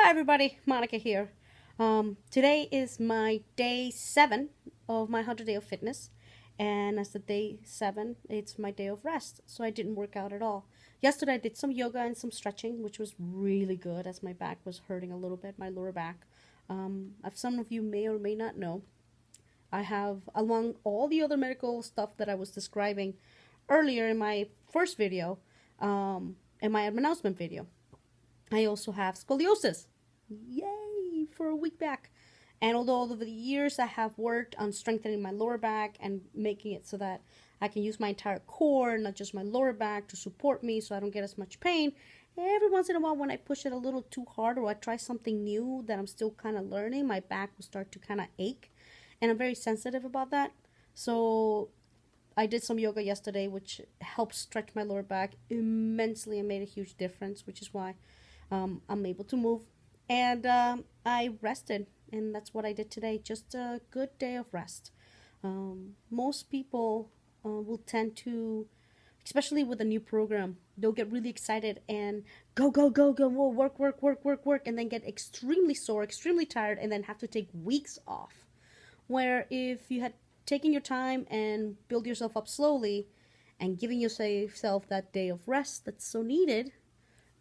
Hi everybody, Monica here. Today is my day 7 of my 100 day of fitness, and as the day 7, it's my day of rest. So I didn't work out at all. Yesterday I did some yoga and some stretching, which was really good as my back was hurting a little bit, my lower back. As some of you may or may not know, I have, along all the other medical stuff that I was describing earlier in my first video, in my announcement video, I also have scoliosis. Yay! For a week back. And although over the years I have worked on strengthening my lower back and making it so that I can use my entire core, not just my lower back, to support me so I don't get as much pain, every once in a while when I push it a little too hard or I try something new that I'm still kind of learning, my back will start to kind of ache. And I'm very sensitive about that. So I did some yoga yesterday, which helped stretch my lower back immensely and made a huge difference, which is why I'm able to move. And I rested, and that's what I did today. Just a good day of rest. Most people will tend to, especially with a new program, they'll get really excited and go, go, go, go, whoa, work, work, work, work, work, and then get extremely sore, extremely tired, and then have to take weeks off. Where if you had taken your time and build yourself up slowly and giving yourself that day of rest that's so needed,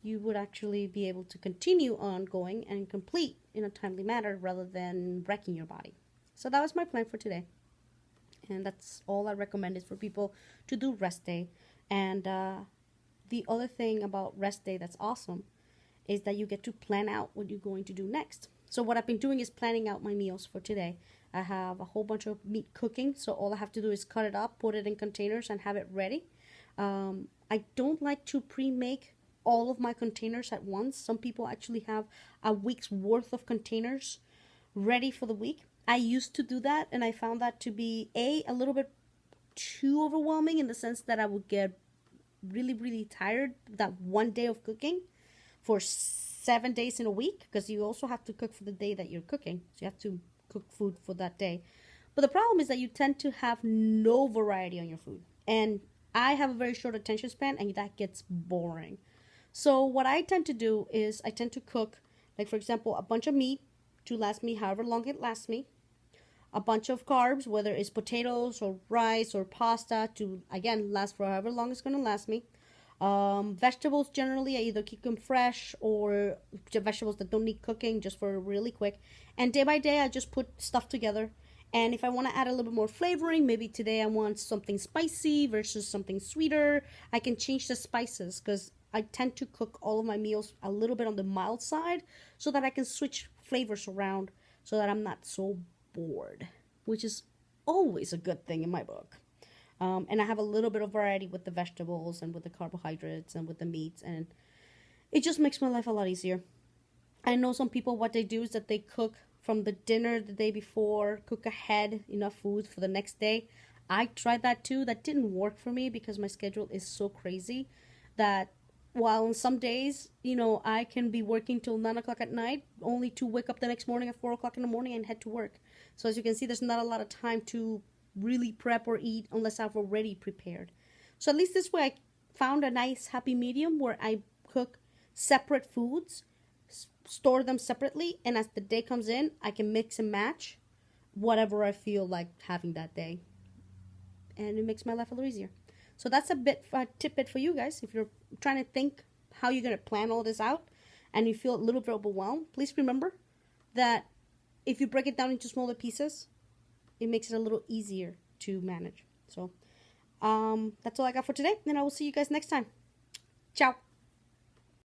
you would actually be able to continue on going and complete in a timely manner rather than wrecking your body. So that was my plan for today. And that's all I recommend is for people to do rest day. And the other thing about rest day that's awesome is that you get to plan out what you're going to do next. So what I've been doing is planning out my meals for today. I have a whole bunch of meat cooking, so all I have to do is cut it up, put it in containers, and have it ready. I don't like to pre-make all of my containers at once. Some people actually have a week's worth of containers ready for the week. I used to do that, and I found that to be a little bit too overwhelming in the sense that I would get really, really tired that one day of cooking for 7 days in a week, because you also have to cook for the day that you're cooking. So you have to cook food for that day. But the problem is that you tend to have no variety on your food. And I have a very short attention span, and that gets boring. So what I tend to do is I tend to cook, like for example, a bunch of meat to last me however long it lasts me. A bunch of carbs, whether it's potatoes or rice or pasta, to again last for however long it's going to last me. Vegetables, generally I either keep them fresh or vegetables that don't need cooking, just for really quick. And day by day I just put stuff together. And if I want to add a little bit more flavoring, maybe today I want something spicy versus something sweeter, I can change the spices, because I tend to cook all of my meals a little bit on the mild side so that I can switch flavors around so that I'm not so bored, which is always a good thing in my book. And I have a little bit of variety with the vegetables and with the carbohydrates and with the meats, and it just makes my life a lot easier. I know some people, what they do is that they cook from the dinner the day before, cook ahead enough food for the next day. I tried that too. That didn't work for me because my schedule is so crazy that while on some days, I can be working till 9 o'clock at night, only to wake up the next morning at 4 o'clock in the morning and head to work. So as you can see, there's not a lot of time to really prep or eat unless I've already prepared. So at least this way I found a nice happy medium where I cook separate foods, store them separately, and as the day comes in, I can mix and match whatever I feel like having that day. And it makes my life a little easier. So that's a tidbit for you guys. If you're trying to think how you're going to plan all this out and you feel a little bit overwhelmed, please remember that if you break it down into smaller pieces, it makes it a little easier to manage. So that's all I got for today, and I will see you guys next time. Ciao.